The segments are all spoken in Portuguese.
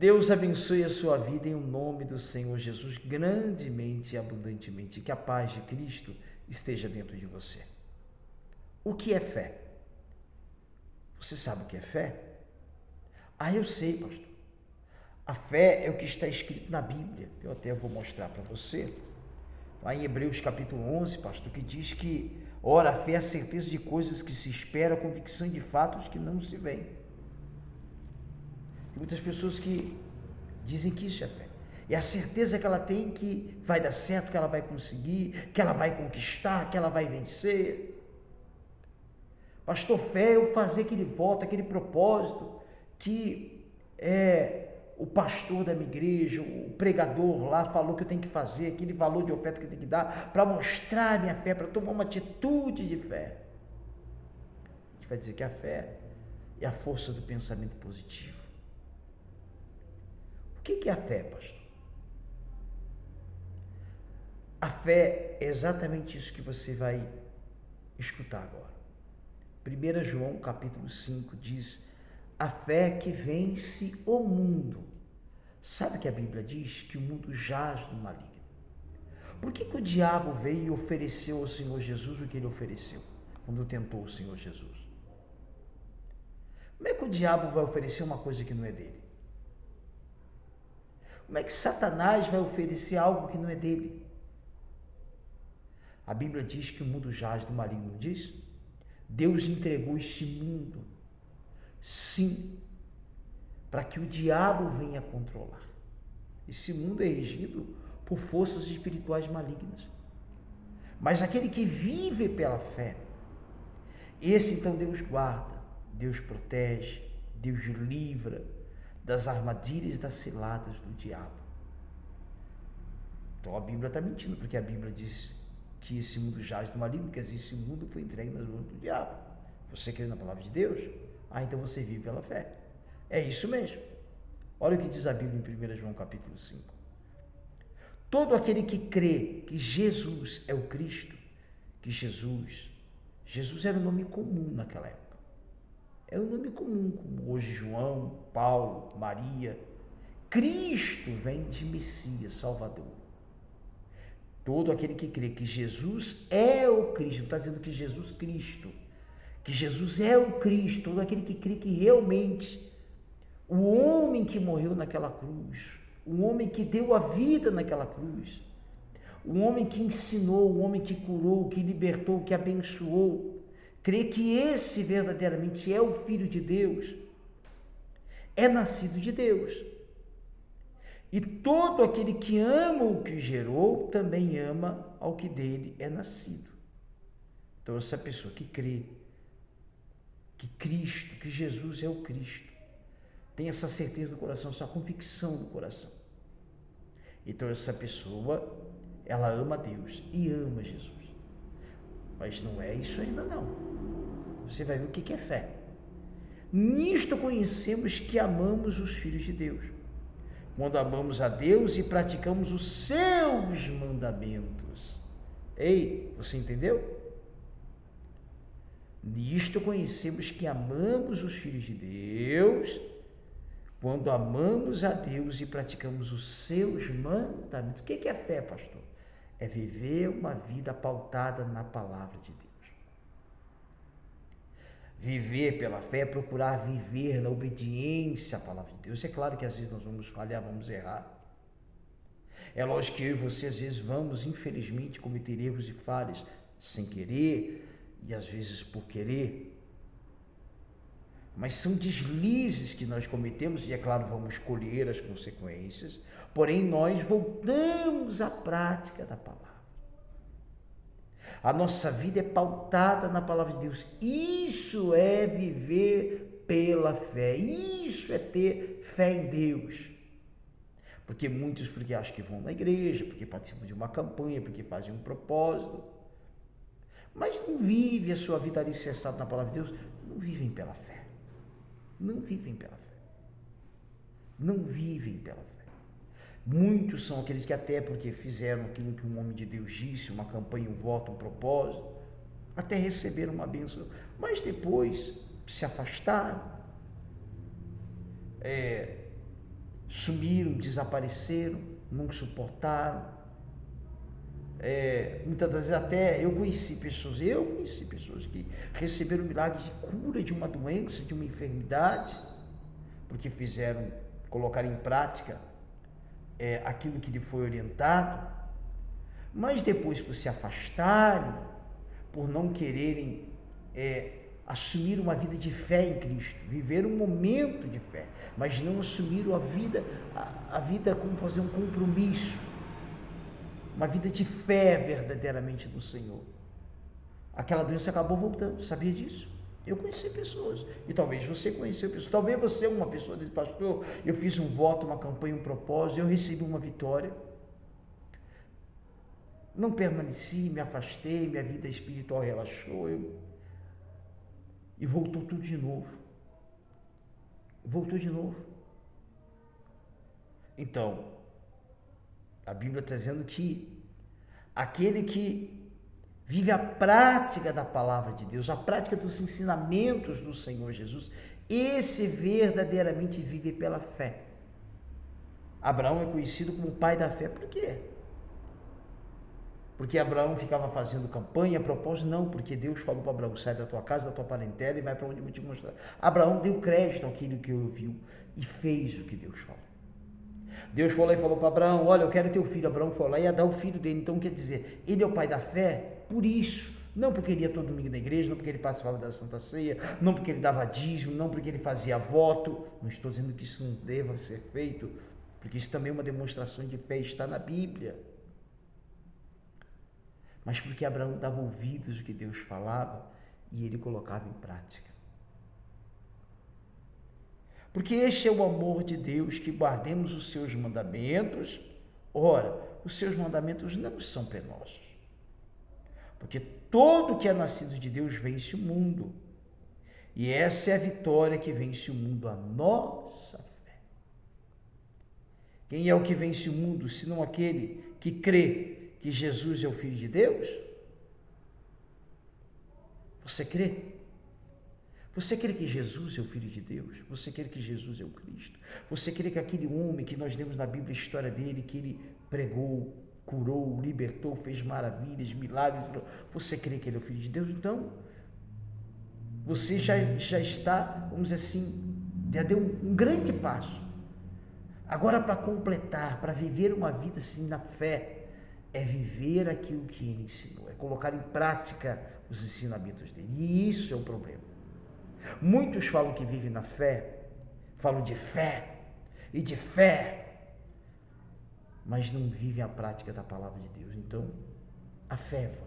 Deus abençoe a sua vida em nome do Senhor Jesus grandemente e abundantemente. Que a paz de Cristo esteja dentro de você. O que é fé? Você sabe o que é fé? Ah, eu sei, pastor. A fé é o que está escrito na Bíblia. Eu até vou mostrar para você. Lá em Hebreus capítulo 11, pastor, que diz que, ora, a fé é a certeza de coisas que se espera, a convicção de fatos que não se veem. Tem muitas pessoas que dizem que isso é fé. É a certeza que ela tem que vai dar certo, que ela vai conseguir, que ela vai conquistar, que ela vai vencer. Pastor, fé é eu fazer aquele voto, aquele propósito que o pastor da minha igreja, o pregador lá falou que eu tenho que fazer, aquele valor de oferta que eu tenho que dar para mostrar a minha fé, para tomar uma atitude de fé. A gente vai dizer que a fé é a força do pensamento positivo. O que é a fé, pastor? A fé é exatamente isso que você vai escutar agora. 1 João capítulo 5 diz: a fé que vence o mundo. Sabe que a Bíblia diz que o mundo jaz no maligno. Por que o diabo veio e ofereceu ao Senhor Jesus o que ele ofereceu quando tentou o Senhor Jesus? Como é que o diabo vai oferecer uma coisa que não é dele? Como é que Satanás vai oferecer algo que não é dele? A Bíblia diz que o mundo jaz do maligno, não diz? Deus entregou este mundo, sim, para que o diabo venha controlar. Esse mundo é regido por forças espirituais malignas. Mas aquele que vive pela fé, esse então Deus guarda, Deus protege, Deus livra das armadilhas, das ciladas do diabo. Então a Bíblia está mentindo, porque a Bíblia diz que esse mundo jaz do maligno, quer dizer, esse mundo foi entregue nas mãos do diabo. Você crê na palavra de Deus? Então você vive pela fé. É isso mesmo. Olha o que diz a Bíblia em 1 João capítulo 5. Todo aquele que crê que Jesus é o Cristo, que Jesus era um nome comum naquela época. Era um nome comum, como hoje João, Paulo, Maria. Cristo vem de Messias, Salvador. Todo aquele que crê que Jesus é o Cristo, não está dizendo que Jesus Cristo, que Jesus é o Cristo, todo aquele que crê que realmente o homem que morreu naquela cruz, o homem que deu a vida naquela cruz, o homem que ensinou, o homem que curou, que libertou, que abençoou, crê que esse verdadeiramente é o Filho de Deus, é nascido de Deus. E todo aquele que ama o que gerou, também ama ao que dele é nascido. Então essa pessoa que crê que Cristo, que Jesus é o Cristo, tem essa certeza no coração, essa convicção no coração. Então essa pessoa, ela ama Deus e ama Jesus. Mas não é isso ainda não. Você vai ver o que é fé. Nisto conhecemos que amamos os filhos de Deus, quando amamos a Deus e praticamos os seus mandamentos. Ei, você entendeu? Nisto conhecemos que amamos os filhos de Deus, quando amamos a Deus e praticamos os seus mandamentos. O que é fé, pastor? É viver uma vida pautada na palavra de Deus. Viver pela fé é procurar viver na obediência à palavra de Deus. É claro que às vezes nós vamos falhar, vamos errar. É lógico que eu e você às vezes vamos, infelizmente, cometer erros e falhas sem querer e às vezes por querer. Mas são deslizes que nós cometemos e, é claro, vamos colher as consequências. Porém, nós voltamos à prática da palavra. A nossa vida é pautada na palavra de Deus. Isso é viver pela fé. Isso é ter fé em Deus. Porque muitos acham que vão na igreja, porque participam de uma campanha, porque fazem um propósito, mas não vivem a sua vida alicerçada na palavra de Deus, não vivem pela fé. Não vivem pela fé. Não vivem pela fé. Muitos são aqueles que até porque fizeram aquilo que um homem de Deus disse, uma campanha, um voto, um propósito, até receberam uma bênção, mas depois se afastaram, sumiram, desapareceram, não suportaram. Muitas das vezes até eu conheci pessoas que receberam milagres de cura de uma doença, de uma enfermidade, porque colocaram em prática aquilo que lhe foi orientado, mas depois, por se afastarem, por não quererem assumir uma vida de fé em Cristo, viver um momento de fé, mas não assumiram a vida como fazer um compromisso, uma vida de fé verdadeiramente no Senhor. Aquela doença acabou voltando, sabia disso? Eu conheci pessoas, e talvez você conheceu pessoas, talvez você é uma pessoa desse pastor, eu fiz um voto, uma campanha, um propósito, eu recebi uma vitória, não permaneci, me afastei, minha vida espiritual relaxou, e voltou tudo de novo. Voltou de novo. Então, a Bíblia está dizendo que aquele que vive a prática da palavra de Deus, a prática dos ensinamentos do Senhor Jesus, esse verdadeiramente vive pela fé. Abraão é conhecido como o pai da fé. Por quê? Porque Abraão ficava fazendo campanha, propósito? Não, porque Deus falou para Abraão, sai da tua casa, da tua parentela e vai para onde eu vou te mostrar. Abraão deu crédito àquilo que ouviu e fez o que Deus falou. Deus falou e falou para Abraão, olha, eu quero teu filho. Abraão falou, ia dar o filho dele. Então quer dizer, ele é o pai da fé por isso. Não porque ele ia todo domingo na igreja, não porque ele participava da Santa Ceia, não porque ele dava dízimo, não porque ele fazia voto. Não estou dizendo que isso não deva ser feito, porque isso também é uma demonstração de fé, está na Bíblia. Mas porque Abraão dava ouvidos ao que Deus falava e ele colocava em prática. Porque este é o amor de Deus, que guardemos os seus mandamentos. Ora, os seus mandamentos não são penosos. Porque todo que é nascido de Deus vence o mundo. E essa é a vitória que vence o mundo, a nossa fé. Quem é o que vence o mundo, senão aquele que crê que Jesus é o Filho de Deus? Você crê? Você crê que Jesus é o Filho de Deus? Você crê que Jesus é o Cristo? Você crê que aquele homem que nós lemos na Bíblia, a história dele, que ele pregou, curou, libertou, fez maravilhas, milagres, você crê que ele é o Filho de Deus? Então, você já está, vamos dizer assim, já deu um grande passo. Agora, para completar, para viver uma vida assim na fé, é viver aquilo que ele ensinou, é colocar em prática os ensinamentos dele. E isso é o problema. Muitos falam que vivem na fé, falam de fé e de fé, mas não vivem a prática da palavra de Deus. Então, a fé é vã.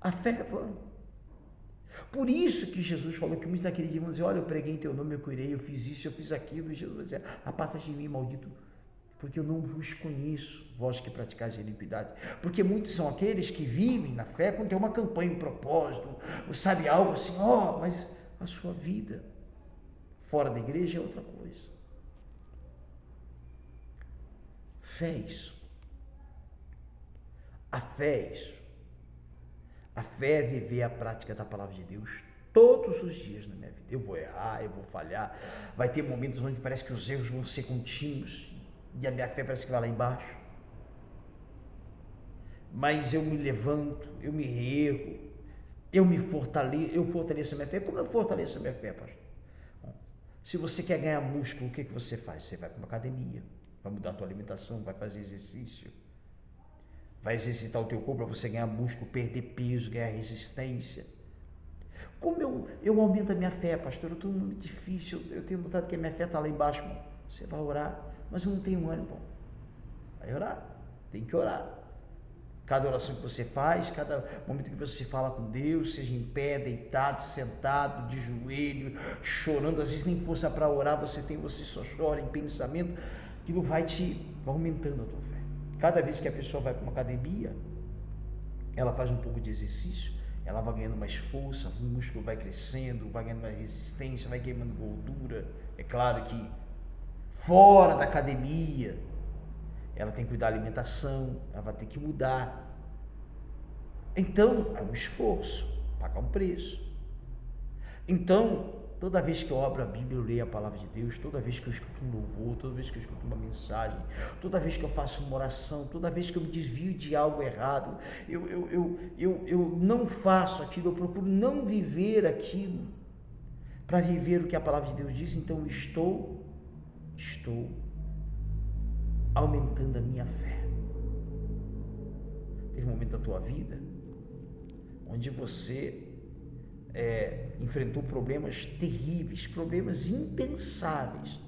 A fé é vã. Por isso que Jesus falou que muitos naquele dia vão dizer, olha, eu preguei em teu nome, eu curei, eu fiz isso, eu fiz aquilo. E Jesus vai dizer, aparta-te de mim, maldito, porque eu não vos conheço, vós que praticais a iniquidade. Porque muitos são aqueles que vivem na fé quando tem uma campanha, um propósito, ou sabe algo assim, mas a sua vida fora da igreja é outra coisa. Fé é isso. A fé é isso. A fé é viver a prática da palavra de Deus todos os dias na minha vida. Eu vou errar, eu vou falhar, vai ter momentos onde parece que os erros vão ser contínuos, e a minha fé parece que vai lá embaixo, mas eu me levanto, eu me reergo, eu fortaleço a minha fé. Como eu fortaleço a minha fé, pastor? Bom, se você quer ganhar músculo, o que você faz? Você vai para uma academia, vai mudar a tua alimentação, vai fazer exercício, vai exercitar o teu corpo para você ganhar músculo, perder peso, ganhar resistência. Como eu aumento a minha fé, pastor? Eu estou num momento difícil, eu tenho notado que a minha fé está lá embaixo. Você vai orar, mas eu não tenho ânimo. Vai orar, tem que orar. Cada oração que você faz, cada momento que você fala com Deus, seja em pé, deitado, sentado, de joelho, chorando, às vezes nem força para orar você só chora em pensamento, aquilo vai aumentando a tua fé. Cada vez que a pessoa vai para uma academia, ela faz um pouco de exercício, ela vai ganhando mais força, o músculo vai crescendo, vai ganhando mais resistência, vai queimando gordura. É claro que fora da academia, ela tem que cuidar da alimentação, ela vai ter que mudar. Então, é um esforço, pagar um preço. Então, Toda vez que eu abro a Bíblia, eu leio a palavra de Deus, toda vez que eu escuto um louvor, toda vez que eu escuto uma mensagem, toda vez que eu faço uma oração, toda vez que eu me desvio de algo errado, eu não faço aquilo, eu procuro não viver aquilo para viver o que a palavra de Deus diz. Então estou aumentando a minha fé. Teve um momento da tua vida onde você enfrentou problemas terríveis, problemas impensáveis,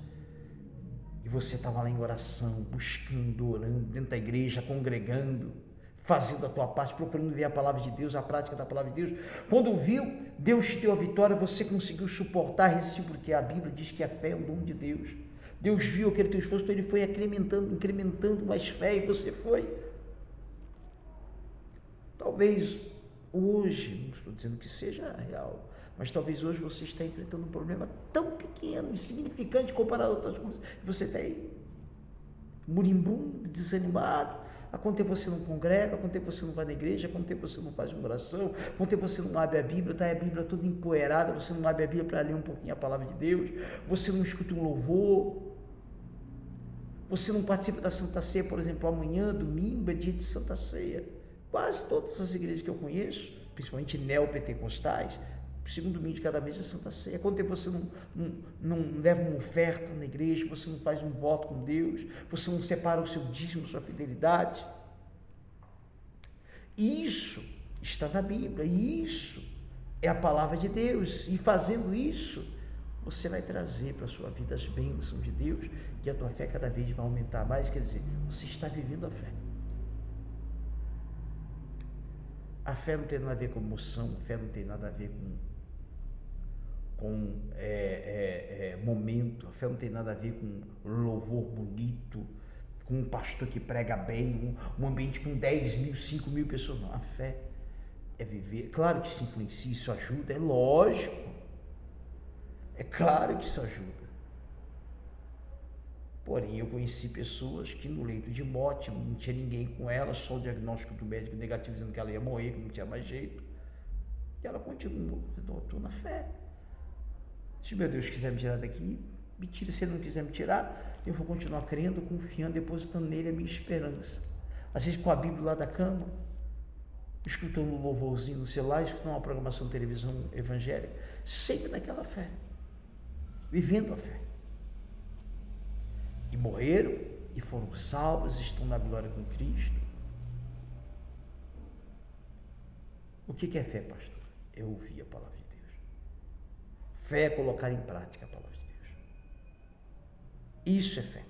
e você estava lá em oração, buscando, orando, dentro da igreja, congregando, fazendo a tua parte, procurando ver a palavra de Deus, a prática da palavra de Deus. Quando viu, Deus te deu a vitória, você conseguiu suportar, resistir, porque a Bíblia diz que a fé é um dom de Deus. Deus viu aquele teu esforço, então ele foi incrementando mais fé, e você foi. Talvez hoje, não estou dizendo que seja real, mas talvez hoje você está enfrentando um problema tão pequeno, insignificante comparado a outras coisas, e você está aí, moribundo, desanimado. Há quanto tempo você não congrega, há quanto tempo você não vai na igreja, há quanto tempo você não faz uma oração, há quanto tempo você não abre a Bíblia, está a Bíblia toda empoeirada, você não abre a Bíblia para ler um pouquinho a palavra de Deus, você não escuta um louvor, você não participa da Santa Ceia, por exemplo, amanhã, domingo, é dia de Santa Ceia. Quase todas as igrejas que eu conheço, principalmente neopentecostais, o segundo domingo de cada mês é Santa Ceia. Quanto tempo você não leva uma oferta na igreja, você não faz um voto com Deus, você não separa o seu dízimo, sua fidelidade? Isso está na Bíblia, isso é a palavra de Deus, e fazendo isso, você vai trazer para a sua vida as bênçãos de Deus, e a tua fé cada vez vai aumentar mais, quer dizer, você está vivendo a fé. A fé não tem nada a ver com emoção, a fé não tem nada a ver com momento, a fé não tem nada a ver com louvor bonito, com um pastor que prega bem, um ambiente com 10 mil, 5 mil pessoas. Não, a fé é viver. Claro que isso influencia, isso ajuda, é lógico, é claro que isso ajuda. Porém, eu conheci pessoas que no leito de morte, não tinha ninguém com ela, só o diagnóstico do médico negativo dizendo que ela ia morrer, que não tinha mais jeito. E ela continuou, eu estou na fé. Se meu Deus quiser me tirar daqui, me tira. Se Ele não quiser me tirar, eu vou continuar crendo, confiando, depositando nele a minha esperança. Às vezes com a Bíblia lá da cama, escutando um louvorzinho no celular, escutando uma programação de televisão evangélica, sempre naquela fé, vivendo a fé. E morreram, e foram salvos, estão na glória com Cristo. O que é fé, pastor? É ouvir a palavra de Deus. Fé é colocar em prática a palavra de Deus. Isso é fé.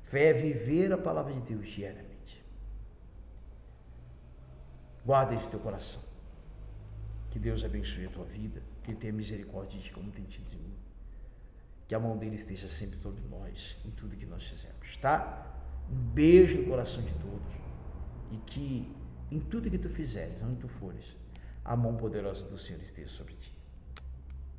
Fé é viver a palavra de Deus diariamente. Guarda isso no teu coração. Que Deus abençoe a tua vida, que Ele tenha misericórdia de ti como tem tido de mim. Que a mão dele esteja sempre sobre nós, em tudo que nós fizemos, tá? Um beijo no coração de todos, e que em tudo que tu fizeres, onde tu fores, a mão poderosa do Senhor esteja sobre ti.